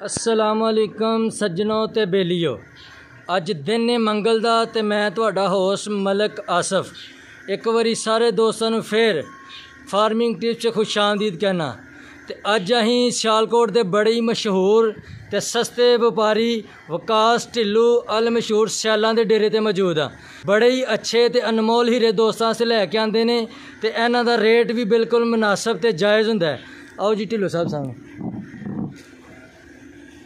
अस्सलामुअलैकुम सज्जनों ते बेलियो। अज दिन है मंगल दा ते मैं तुहाडा होस्ट मलक आसफ एक बारी सारे दोस्तों नूं फिर फार्मिंग टिप्स च खुश आमदीद कहना। ते अज अहीं सियालकोट दे बड़े ही मशहूर ते सस्ते व्यापारी वकास ढिल्लू अल मशहूर सियालां दे डेरे ते मौजूद हाँ। बड़े ही अच्छे ते अनमोल हीरे दोस्तों से लैके आंदे ने ते इन्हां दा रेट भी बिल्कुल मुनासब ते जायज़ हुंदा है। आओ जी ढिल्लो साहब सामने।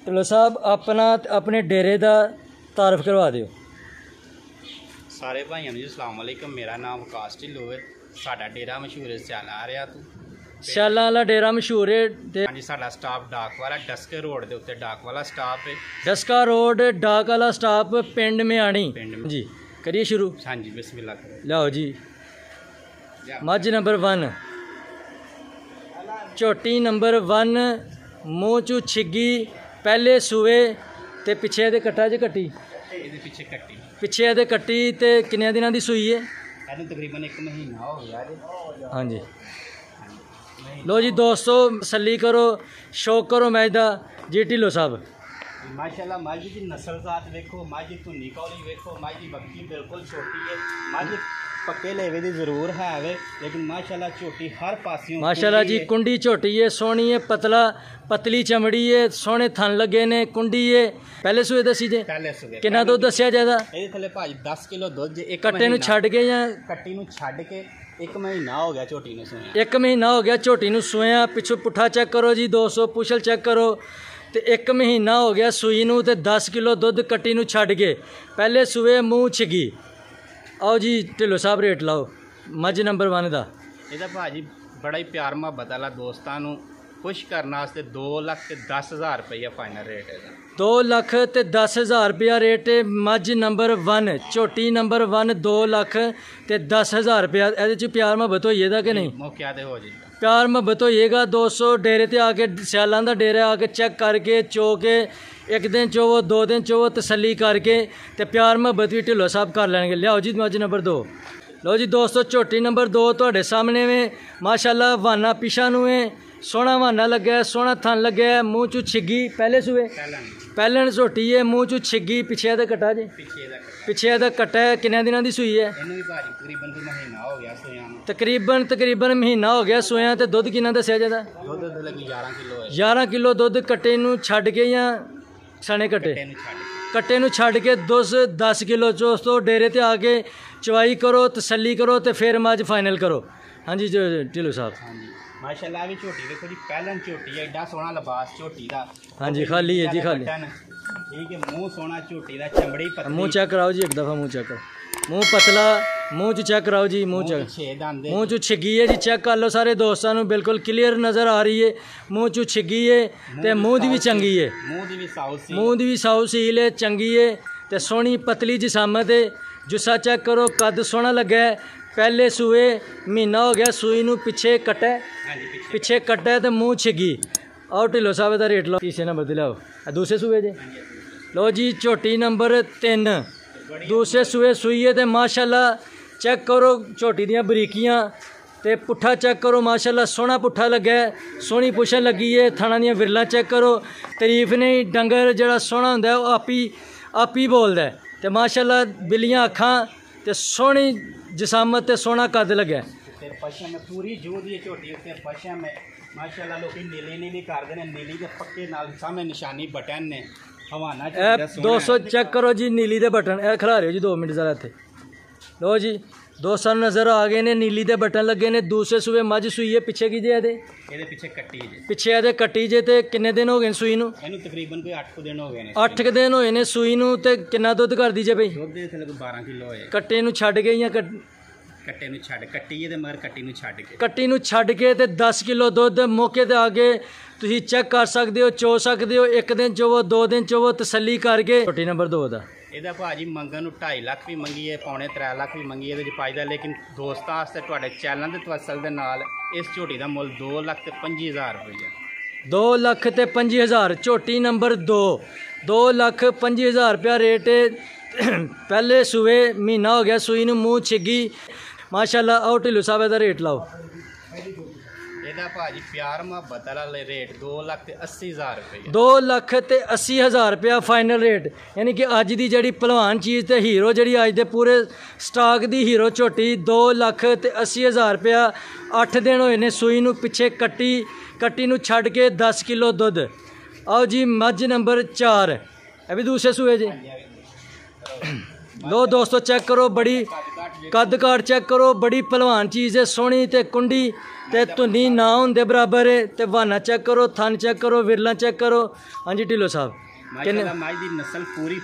ढिल्लो साहब अपने डेरे का तारफ करवा दिओ। सारे भाइयों जी अस्सलाम वालेकुम। मेरा नाम वकास ढिल्लो है। साडा डेरा मशहूर है सियाला आ रहा तू सियाला वाला डेरा मशहूर है। हाँ जी, साडा स्टाफ डाक वाला डस्के रोड के उत्ते डाक वाला स्टाफ है। डस्का रोड डाक वाला स्टाफ पिंड म्याणी जी। करिए शुरू। हाँ जी बिस्मिल्लाह करो। लाओ जी। मझ नंबर 1 झोटी नंबर 1 मूँह चू छिगी पहले सूए ते पिछे दे कट्टा च कट्टी पिछे दे कट्टी ते किन्ने दिनां दी सूई है? तकरीबन 1 महीना हो गया। हाँ जी। लो जी दोस्तों तसल्ली करो शौक करो मैच दा जी। ढिल्लो साहब माशाल्लाह मझ की नस्ल जात वेखो, मझ धुनी कौली वेखो, मझ की बक्की बिल्कुल छोटी है। मझ पक्के लेवे दी जरूर है वे, लेकिन माशाल्लाह झोटी हर पासियों माशाल्लाह जी कुंडी झोटी है, सोहनी है, पतली चमड़ी है, सोहने थन लगे ने, कुंडी है। पहले सूए दसी जे पहले सूए कितना दुध दसिया जादा? ये थले भाई 10 किलो दुध जे। कट्टे नूं छड्ड के या कट्टी नूं छड्ड के 1 महीना हो गया झोटी नूं सूया। 1 महीना हो गया झोटी नूं सूया। पिछों पुट्ठा चेक करो जी दोस्तों, पुछल चेक करो ते 1 महीना हो गया सूई नूं ते 10 किलो दुध कट्टी नूं छड्ड के पहले सूए मूँह छिगी। आओ जी ढिल्लो साहब रेट लाओ मझ नंबर 1 दा। ਇਹਦਾ ਭਾਜੀ बड़ा ही प्यार मुहब्बत वाला दोस्तों ਨੂੰ खुश करने वास्ते 2,10,000 रुपया फाइनल रेट है। 2,10,000 रुपया रेट है। मझ नंबर 1 झोटी नंबर 1 2,10,000 रुपया। ये प्यार मुहब्बत होइएगा कि नहीं? मौके ते हो जाएगा प्यार मुहब्बत होइएगा दोस्तों। डेरे ते आके सियालां दा डेरा आके चेक करके चो के 1 दिन चोवो 2 दिन चोवो तसल्ली करके ते प्यार मुहब्बत भी ढिल्लो साहब कर लेंगे। लियाओ जी मझ नंबर 2। लो जी दोस्तों झोटी नंबर 2 तुहाडे सामने में माशाल्लाह वाना पिछा नूं है, सोहना वाना लग्या है, सोहना थन लग्या है, मूँह चू छिगी पहले सूए पहले झोटी है, मूँह चू छिगी पिछे दा कट्टा जी पिछे दा कट्टा है। किन्ने दिनां दी सूई है? तकरीबन महीना हो गया सूया। ते दुध किन्ना दस्सिया जादा? 11 किलो दुध कट्टे नूं छड्ड के या सने कट्टे नूं छड्ड के 10 किलो दोस्तों डेरे ते आके चवाई करो तसल्ली करो तो फिर मझ फाइनल करो। हाँ जी ढिल्लो साहब। हाँ जी माशाल्लाह भी झोटी देखो जी, पहलन झोटी है, एडा सोहना लिबास झोटी दा। हाँ जी खाली है जी खाली। ठीक है, मुंह सोहना झोटी दा, चमड़ी पतली। मुंह चेक कराओ जी एक दफ़ा, मुंह चेक करो। मुंह पतला, मुंह च चेक कराओ जी। मुंह चू छिगी है जी, चेक कर लो सारे दोस्तों नूं बिल्कुल क्लीयर नज़र आ रही है। मुंह चू छिगी है ते मुंह दी भी चंगी है, मुंह दी भी साऊ सील है, चंगी है ते सोहनी पतली जिसामत है। जुस्सा चेक करो, कद सोहना लगा है। पहले सूए महीना हो गया सूई नूं पिछे कट्टा तो मूँह छिगी। आओ ढिल्लो साहब का रेट लो। तीसरे नंबर ते लियाओ दूसरे सूए जे। लो जी झोटी नंबर 3 दूसरे सूए सूई है ते माशाल्लाह चेक करो झोटी दियां बरीकियां ते पुट्ठा चेक करो। माशाल्लाह सोहना पुट्ठा लगा है, सोहनी पुछन लगी है। थाना दियां विरलां चेक करो। तारीफ नहीं, डंगर जिहड़ा सोहना हुंदा है ओह आप ही बोलदा है। ते माशाल्लाह बिल्लियां अखां ते सोहनी जिसामत ते सोहना कद लगा है। पशम पूरी जो दी झोटी उत्ते पशम है माशाल्लाह। लोग नीली करदे ने, नीली दे पक्के नाल सामने निशानी बटन ने हवाना च 200 चेक करो जी नीली दे बटन। ए खिला रहे हो जी 2 मिनट जरा इत्थे। लो जी दोस्तों नज़र आ गए ने, नीली दे बटन लगे ने। दूसरे सूए मझ सूई है, पिछे की जे दे पिछे कट्टी जे, पिछे दे कट्टी जे। ते किन्ने दिन हो गए सूई नूं? इहनूं तकरीबन कोई 8 दिन हो गए ने। 8 दिन होए ने सूई नूं। ते किन्ना दुध कर दी जे भाई? दुध दे थले 12 किलो होए। कट्टे नूं छड्ड के या कट्टे नूं छड्ड कट्टी दे मगर कट्टी नूं छड्ड के ते 10 किलो दुध मौके ते आके तुसीं चेक कर सकते हो, चो सकते हो। 1 दिन चोवो 2 दिन चोवो तसल्ली करके। झोटी नंबर 2 दा ਇਹਦਾ ਭਾਜੀ ਮੰਗਣ ਨੂੰ 2.5 ਲੱਖ भी मंगी है, 2.25 ਲੱਖ भी मंगी है पाईदा। लेकिन दोस्तों वास्ते तुहाडे चैनल के तवसल दे नाल इस झोटी का मुल 2,25,000 रुपया। 2,25,000 झोटी नंबर 2 2,25,000 रुपया रेट है। पहले सूए महीना हो गया सूई नूं, मूँह छिगी माशाल्लाह। आओ ढिल्लो साहब का रेट लाओ। ਇਹਦਾ ਭਾਜੀ ਪਿਆਰ ਮੁਹੱਬਤ ਵਾਲਾ ਰੇਟ 2,80,000 ਰੁਪਏ। 2,80,000 ਰੁਪਇਆ ਫਾਈਨਲ ਰੇਟ। ਯਾਨੀ ਕਿ ਅੱਜ ਦੀ ਜਿਹੜੀ ਭਲਵਾਨ ਚੀਜ਼ ਤੇ ਹੀਰੋ ਜਿਹੜੀ ਅੱਜ ਦੇ ਪੂਰੇ ਸਟਾਕ ਦੀ ਹੀਰੋ ਝੋਟੀ 2,80,000 ਰੁਪਇਆ। 8 ਦਿਨ ਹੋਏ ਨੇ ਸੂਈ ਨੂੰ, ਪਿੱਛੇ ਕੱਟੀ ਨੂੰ ਛੱਡ ਕੇ 10 ਕਿਲੋ ਦੁੱਧ। आओ जी मੱਝ नंबर 4, अभी दूसरे सूए जी। लो दोस्तों चेक करो, बड़ी कद काट चेक करो, बड़ी भलवान चीज़ है, सोहनी ते कुंडी ते धुनी ना होंदे बराबर है। ते बहाना चेक करो, थन चेक करो, विरला चेक करो। हाँ जी ढिल्लो साहब माशाल्लाह मझ दी नस्ल पूरी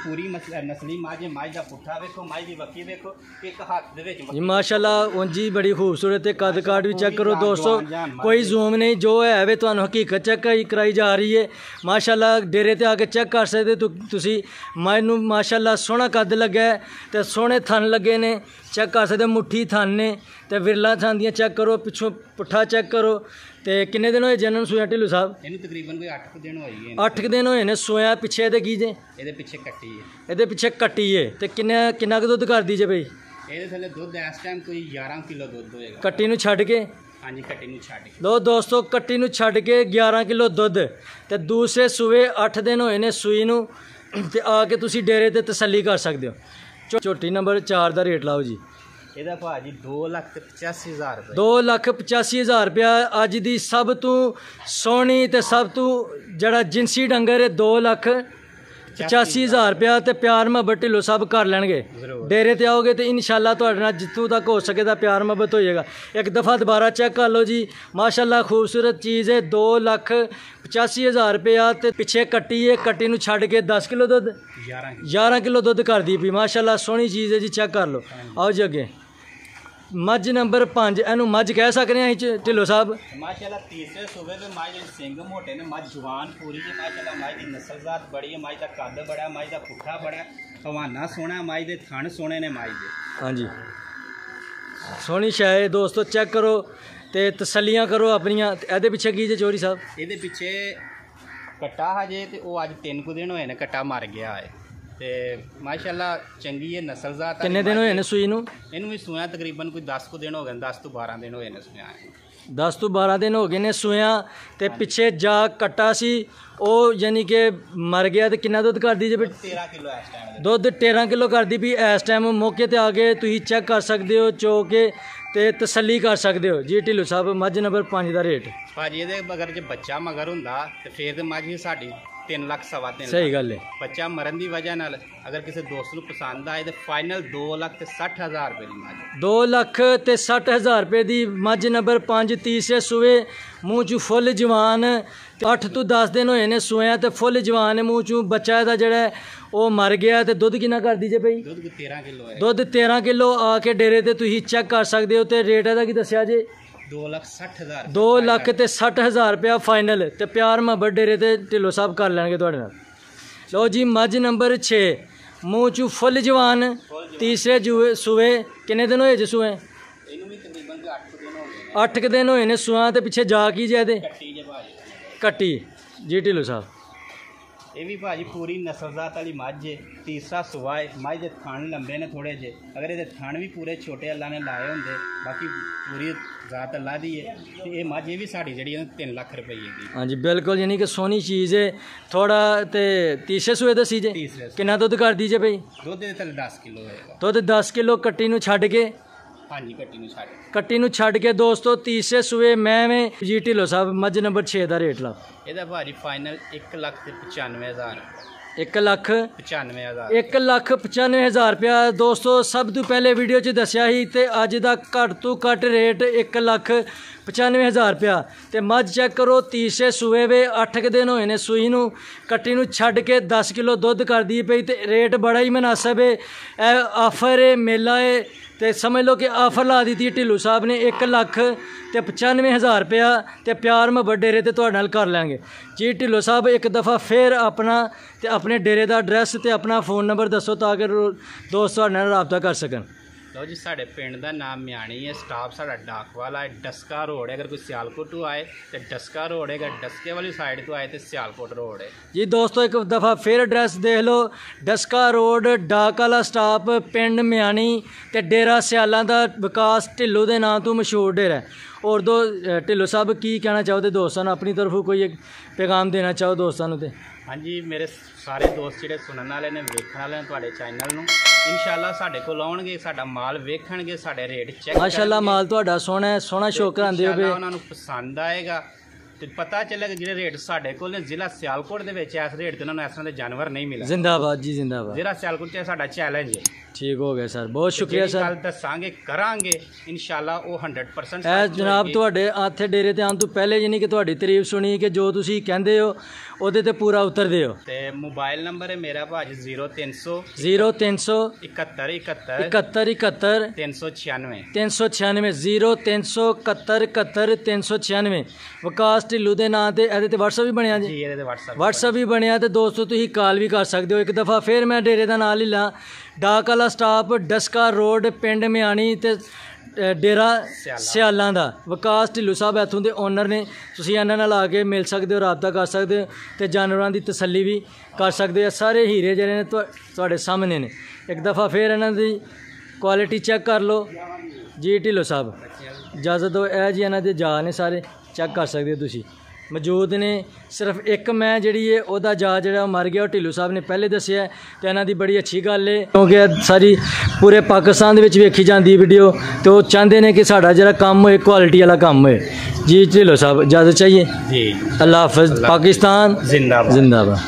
नस्ली मझ है। मझ दा पुट्ठा वेखो, मझ दी बक्की वेखो, एक हाथ दे विच जी माशाल्लाह उंज ही बड़ी खूबसूरत है। कद काट भी चेक करो दोस्तों, कोई जूम नहीं, जो है वे तुहानू हकीकत चेक कराई जा रही है। माशाल्लाह डेरे ते आके चेक कर सकते तुसी। मझ नू माशाल्लाह सोहना कद लग्गा है ते सोहने थन लगे ने, चेक कर सकते। मुट्ठी थन ने ते विरला थन दियां चेक करो, पिछों पुट्ठा चेक करो। ते किन्ने दिन होए जनन सूया ढिल्लो साहब? इहनू तकरीबन कोई 8 दिन होई है। 8 दिन होए ने सूया। पिछे इहदे की जे? इहदे पिछे कट्टी है। इहदे पिछे कट्टी है। ते किन्ना कुछ दुध कर दी जे भाई? इहदे थल्ले दुध इस टाइम कोई 11 किलो दुध होएगा कट्टी नू छड्ड के। हाँ जी कट्टी नू छड्ड के। लो दोस्तों कट्टी नू छड्ड के 11 किलो दुध ते दूसरे सूए 8 दिन होए ने सूई नू। ते आके तुसी डेरे ते तसल्ली कर सकदे हो। झोटी नंबर 4 दा रेट लाओ जी। ਇਹਦਾ ਭਾਜੀ 2,85,000 ਰੁਪਏ। 2,85,000 ਰੁਪਇਆ। ਅੱਜ ਦੀ ਸਭ ਤੋਂ ਸੋਹਣੀ ਤੇ ਸਭ ਤੋਂ ਜਿਹੜਾ ਜਿੰਸੀ ਡੰਗਰ ਹੈ 2,85,000 ਰੁਪਇਆ। ਤੇ ਪਿਆਰ ਮੁਹੱਬਤ ਢਿੱਲੋਂ ਸਭ ਕਰ ਲੈਣਗੇ। ਡੇਰੇ ਤੇ ਆਓਗੇ ਤੇ ਇਨਸ਼ਾਅੱਲਾ ਤੁਹਾਡੇ ਨਾਲ ਜਿੱਥੋਂ ਤੱਕ ਹੋ ਸਕੇ ਤਾਂ ਪਿਆਰ ਮੁਹੱਬਤ ਹੋ ਜਾਏਗਾ। ਇੱਕ ਦਫਾ ਦੁਬਾਰਾ ਚੈੱਕ ਕਰ ਲਓ ਜੀ। ਮਾਸ਼ਾਅੱਲਾ ਖੂਬਸੂਰਤ ਚੀਜ਼ ਹੈ। 2,85,000 ਰੁਪਇਆ। ਤੇ ਪਿੱਛੇ ਕੱਟੀ ਹੈ, ਕੱਟੀ ਨੂੰ ਛੱਡ ਕੇ 10 ਕਿਲੋ ਦੁੱਧ 11 ਕਿਲੋ ਦੁੱਧ ਕਰਦੀ ਪਈ। ਮਾਸ਼ਾਅੱਲਾ ਸੋਹਣੀ ਚੀਜ਼ ਹੈ ਜੀ, ਚੈੱਕ ਕਰ ਲਓ। ਆਓ ਜੀ ਅੱਗੇ ਮੱਝ ਨੰਬਰ 5। ਇਹਨੂੰ ਮੱਝ ਕਹਿ ਸਕਦੇ ਹਾਂ ਅਸੀਂ ਢਿੱਲੋਂ ਸਾਹਿਬ? माशाल्लाह तीसरे सूबे पे मझ सिंग मोटे ने, मझ जवान पूरी है। माशाल्लाह मझ की नस्ल जात बड़ी है, मझ का कद बड़ा है, मझ का पुट्ठा बड़ा है, हवाना सोहना, मझ के थन सोहने ने मझ के। हाँ जी सोहनी शै है दोस्तों, चेक करो ते तसल्लियां करो अपनियां। ਇਹਦੇ ਪਿੱਛੇ ਕੀ ਜੇ ਚੋਰੀ ਸਾਹਿਬ? ਇਹਦੇ ਪਿੱਛੇ ਕੱਟਾ ਹਜੇ ਤੇ ਉਹ ਅੱਜ 3 ਕੁ ਦਿਨ ਹੋਏ ਨੇ ਕੱਟਾ ਮਰ ਗਿਆ ਹੈ। ਤੇ ਮਾਸ਼ਾਅੱਲਾ ਚੰਗੀ ਹੈ ਨਸਲ ਜ਼ਾਤ। ਕਿੰਨੇ ਦਿਨ ਹੋਏ ਨੇ ਸੂਈ ਨੂੰ? ਇਹਨੂੰ ਵੀ ਸੂਇਆ ਤਕਰੀਬਨ ਕੋਈ 10 ਕੁ ਦਿਨ ਹੋ ਗਏ, 10 ਤੋਂ 12 ਦਿਨ ਹੋਏ ਨੇ ਸੂਇਆ। 10 ਤੋਂ 12 ਦਿਨ ਹੋ ਗਏ ਨੇ ਸੂਇਆ। ਤੇ ਪਿੱਛੇ ਜਾ ਕੱਟਾ ਸੀ ਉਹ ਯਾਨੀ ਕਿ ਮਰ ਗਿਆ। ਤੇ ਕਿੰਨਾ ਦੁੱਧ ਕਰਦੀ ਜੇ? 13 ਕਿਲੋ ਇਸ ਟਾਈਮ ਦੁੱਧ 13 ਕਿਲੋ ਕਰਦੀ ਵੀ ਇਸ ਟਾਈਮ। ਮੌਕੇ ਤੇ ਆ ਕੇ ਤੁਸੀਂ ਚੈੱਕ ਕਰ ਸਕਦੇ ਹੋ, ਚੋ ਕੇ ਤੇ ਤਸੱਲੀ ਕਰ ਸਕਦੇ ਹੋ ਜੀ। ਢਿੱਲੋਂ ਸਾਹਿਬ ਮੱਝ ਨੰਬਰ 5 ਦਾ ਰੇਟ ਭਾਜੀ ਇਹਦੇ ਮਗਰ ਜੇ ਬੱਚਾ ਮਗਰ ਹੁੰਦਾ ਤੇ ਫਿਰ ਤੇ ਮੱਝ ਸਾਡੀ 3 ਲੱਖ ਸਵਾ 3 ਸਹੀ ਗੱਲ ਹੈ। ਬੱਚਾ ਮਰਨ ਦੀ ਵਜ੍ਹਾ ਨਾਲ ਅਗਰ ਕਿਸੇ ਦੋਸਤ ਨੂੰ ਪਸੰਦ ਆਏ ਤੇ ਫਾਈਨਲ 2,60,000 ਰੁਪਏ ਦੀ ਮੱਝ। 2,60,000 ਰੁਪਏ ਦੀ ਮੱਝ ਨੰਬਰ 5 ਤੀਸਰੇ ਸੂਏ। ਮੂੰਹ 'ਚ ਫੁੱਲ ਜਵਾਨ। 8 ਤੋਂ 10 ਦਿਨ ਹੋਏ ਨੇ ਸੂਇਆ ਤੇ ਫੁੱਲ ਜਵਾਨ ਹੈ। ਮੂੰਹ 'ਚੋਂ ਬੱਚਾ ਇਹਦਾ ਜਿਹੜਾ ਉਹ ਮਰ ਗਿਆ। ਤੇ ਦੁੱਧ ਕਿੰਨਾ ਕਰਦੀ ਜੇ ਭਾਈ? ਦੁੱਧ 13 ਕਿਲੋ ਹੈ। ਦੁੱਧ 13 ਕਿਲੋ। ਆ ਕੇ ਡੇਰੇ ਤੇ ਤੁਸੀਂ ਚੈੱਕ ਕਰ ਸਕਦੇ ਹੋ। ਤੇ ਰੇਟ ਇਹਦਾ ਕੀ ਦੱਸਿਆ ਜੇ? 2,60,000। 2,60,000 ਰੁਪਇਆ ਫਾਈਨਲ। ਤੇ ਪਿਆਰ ਮੁਹੱਬਤ ਡੇਰੇ ਤੇ ਢਿੱਲੋਂ ਸਾਹਿਬ ਕਰ ਲੈਣਗੇ ਤੁਹਾਡੇ ਨਾਲ। ਲਓ ਜੀ ਮੱਝ ਨੰਬਰ 6 ਮੂੰਹ 'ਚ ਫੁੱਲ ਜਵਾਨ ਤੀਸਰੇ ਸੂਏ। ਕਿੰਨੇ ਦਿਨ ਹੋਏ ਜੇ ਸੂਏ? ਇਹਨੂੰ ਵੀ ਤਕਰੀਬਨ 8 ਦਿਨ ਹੋ ਗਏ। 8 ਦਿਨ ਹੋਏ ਨੇ ਸੂਆਂ। ਤੇ ਪਿੱਛੇ ਜਾ ਕੀ ਜੇ ਇਹਦੇ? ਕੱਟੀ ਜੇ ਭਾਜੀ। ਕੱਟੀ ਜੀ ਢਿੱਲੋਂ ਸਾਹਿਬ। ਇਹ ਵੀ ਭਾਜੀ ਪੂਰੀ ਨਸਲ ਜ਼ਾਤ ਵਾਲੀ ਮੱਝ ਹੈ। ਤੀਸਰਾ ਸੂਆ ਹੈ। ਮੱਝ ਦੇ ਥਣ ਲੰਬੇ ਨੇ ਥੋੜੇ ਜਿਹੇ। ਅਗਰ ਇਹਦੇ ਥਣ ਵੀ ਪੂਰੇ ਛੋਟੇ ਅੱਲਾ ਨੇ ਲਾਏ ਹੁੰਦੇ, ਬਾਕੀ ਪੂਰੀ ਜ਼ਾਤ ਅੱਲਾ ਦੀ ਹੈ। ਤੇ ਇਹ ਮੱਝ ਇਹ ਵੀ ਸਾਡੀ ਜਿਹੜੀ 3 ਲੱਖ ਰੁਪਏ ਦੀ। ਹਾਂਜੀ ਬਿਲਕੁਲ ਯਾਨੀ ਕਿ ਸੋਹਣੀ ਚੀਜ਼ ਹੈ। ਥੋੜਾ ਤੇ ਤੀਸਰੇ ਸੂਏ ਦੱਸੀ ਜੇ ਕਿੰਨਾ ਦੁੱਧ ਕਰਦੀ ਜੇ ਭਾਈ? ਦੁੱਧ ਦੇ ਥੱਲੇ 10 ਕਿਲੋ ਹੋਏਗਾ। ਦੁੱਧ 10 ਕਿਲੋ। ਕੱਟੀ ਨੂੰ ਛੱਡ ਕੇ? ਹਾਂਜੀ ਕੱਟੀ ਨੂੰ ਛੱਡ। ਕੱਟੀ ਨੂੰ ਛੱਡ ਕੇ ਦੋਸਤੋ ਤੀਸਰੇ ਸੂਏ ਮੈਂ ਜੀ ਢਿੱਲੋਂ ਸਾਹਿਬ ਮੱਝ ਨੰਬਰ 6 ਦਾ ਰੇਟ ਲਾ। ਇਹਦਾ ਭਾਜੀ ਫਾਈਨਲ 1,95,000। 1,95,000। 1,95,000 ਰੁਪਇਆ ਦੋਸਤੋ। ਸਭ ਤੋਂ ਪਹਿਲੇ ਵੀਡੀਓ 'ਚ ਦੱਸਿਆ ਸੀ ਤੇ ਅੱਜ ਦਾ ਘੱਟ ਤੋਂ ਘੱਟ ਰੇਟ 1,95,000 ਰੁਪਇਆ। ਤੇ ਮੱਝ ਚੈੱਕ ਕਰੋ ਤੀਸਰੇ ਸੂਏ ਵੇ। 8 ਕੁ ਦਿਨ ਹੋਏ ਨੇ ਸੂਈ ਨੂੰ। ਕੱਟੀ ਨੂੰ ਛੱਡ ਕੇ 10 ਕਿਲੋ ਦੁੱਧ ਕਰਦੀ ਪਈ। ਤੇ ਰੇਟ ਬੜਾ ਹੀ ਮੁਨਾਸਬ ਹੈ। ਇਹ ਆਫਰ ਹੈ, ਮੇਲਾ ਹੈ। ਤੇ ਸਮਝ ਲਓ ਕਿ ਆਫਰ ਲਾ ਦਿੱਤੀ ਢਿੱਲੋਂ ਸਾਹਿਬ ਨੇ 1,95,000 ਰੁਪਇਆ। ਤੇ ਪਿਆਰ ਮੁਹੱਬਤ ਡੇਰੇ ਤੇ ਤੁਹਾਡੇ ਨਾਲ ਕਰ ਲੈਣਗੇ ਜੀ। ਢਿੱਲੋਂ ਸਾਹਿਬ ਇੱਕ ਦਫਾ ਫਿਰ ਆਪਣਾ ਤੇ ਆਪਣੇ ਡੇਰੇ ਦਾ ਐਡਰੈਸ ਤੇ ਆਪਣਾ फ़ोन ਨੰਬਰ ਦੱਸੋ ਤਾਂ ਕਿ ਦੋਸਤ ਤੁਹਾਡੇ ਨਾਲ ਰਾਬਤਾ ਕਰ ਸਕਣ। लो जी साढ़े पिंड का नाम म्याणी है, स्टाफ साढ़ा डाक वाला है। डस्का रोड है, अगर कोई सियालकोट तो आए तो डस्का रोड है, अगर डस्के वाली साइड तो आए तो सियालकोट रोड है जी। दोस्तों एक दफ़ा फिर एड्रैस देख लो, डस्का रोड डाक वाला स्टाफ पिंड म्याणी ते डेरा सियालां दा विकास ढिल्लो दे नाम तो मशहूर डेरा है। और दो ढिल्लो साहब की कहना चाहोगे दोस्तों अपनी तरफों कोई एक पैगाम देना चाहो दोस्तों ते? हाँ जी, मेरे सारे दोस्त ਜਿਹੜੇ ਸੁਣਨ ਵਾਲੇ ਨੇ ਵੇਖਣ ਵਾਲੇ ਨੇ ਤੁਹਾਡੇ ਚੈਨਲ ਨੂੰ ਇਨਸ਼ਾਅੱਲਾ ਸਾਡੇ ਕੋਲ ਆਉਣਗੇ, ਸਾਡਾ ਮਾਲ ਵੇਖਣਗੇ, ਸਾਡੇ ਰੇਟ ਚੈੱਕ ਮਾਸ਼ਾਅੱਲਾ ਮਾਲ ਤੁਹਾਡਾ ਸੋਹਣਾ ਹੈ, ਸੋਹਣਾ ਸ਼ੋਅ ਕਰਾਉਂਦੇ ਹੋ, ਉਹਨਾਂ ਨੂੰ ਪਸੰਦ ਆਏਗਾ ਤੇ ਪਤਾ ਚੱਲੇਗਾ ਜਿਹੜੇ ਰੇਟ ਸਾਡੇ ਕੋਲ ਨੇ ਜ਼ਿਲ੍ਹਾ ਸਿਆਲਕੋਟ ਦੇ ਵਿੱਚ ਇਸ ਰੇਟ ਤੇ ਉਹਨਾਂ ਨੂੰ ਇਸ ਤਰ੍ਹਾਂ ਦੇ ਜਾਨਵਰ ਨਹੀਂ ਮਿਲੇ। ਜ਼ਿੰਦਾਬਾਦ ਜੀ ਜ਼ਿੰਦਾਬਾਦ। ਜ਼ਿਲ੍ਹਾ ਸਿਆਲਕੋਟ 'ਚ ਸਾਡਾ ਚੈਲੰਜ ਹੈ। ठीक हो गया सर, बहुत शुक्रिया सर। कल दसांगे करांगे इंशाल्लाह वो 100%। जनाब तुहाडे आथे डेरे ते आउण तो पहले यानी कि तुहाडी तारीफ सुनी कि जो तुसी कहंदे हो ਉਹਦੇ ਤੇ ਪੂਰਾ ਉਤਰਦੇ ਹੋ। ਤੇ ਮੋਬਾਈਲ ਨੰਬਰ ਹੈ ਮੇਰਾ ਭਾਜੀ 0300 71 71 396 0371 396 ਵਿਕਾਸ ਢਿੱਲੂ ਦੇ ਨਾਂ ਤੇ ਇਹਦੇ ਤੇ WhatsApp ਵੀ ਬਣਿਆ ਜੀ? ਇਹਦੇ ਤੇ WhatsApp ਵੀ ਬਣਿਆ ਤੇ ਦੋਸਤੋ ਤੁਸੀਂ ਕਾਲ ਵੀ ਕਰ ਸਕਦੇ ਹੋ। ਇੱਕ ਦਫਾ ਫਿਰ ਮੈਂ ਡੇਰੇ ਦਾ ਨਾਂ ਲੈ ਲਾਂ, ਡਾਕ ਵਾਲਾ ਸਟਾਫ ਡਸਕਾ ਰੋਡ ਪਿੰਡ ਮਿਆਣੀ ਤੇ डेरा सियालां दा विकास ढिल्लू साहब इत्थों के ओनर ने। तुसीं इन्हां नाल आके मिल सकते हो, रबता कर सकते हो तो जानवरों की तसल्ली भी कर सकते हो। सारे हीरे जिहड़े ने तुहाडे सामने ने। एक दफ़ा फिर इन्हां दी क्वालिटी चेक कर लो जी। ढिल्लो साहब इजाजत दो, यह जी इन्हां दे जा ने सारे चेक कर सकते हो तुसीं मौजूद ने। सिर्फ एक मैं जी है वह जा जो मर गया, ढिल्लू साहब ने पहले दसिया तो इन्हों की बड़ी अच्छी गल है क्योंकि सारी पूरे पाकिस्तान में वेखी जाती वीडियो तो चाहते हैं कि साड़ा जो काम होए क्वालिटी वाला काम होए जी। ढिल्लो साहब इजाजत चाहिए जी। अल्लाह हाफिज़। पाकिस्तान जिंदाबाद जिंदाबाद।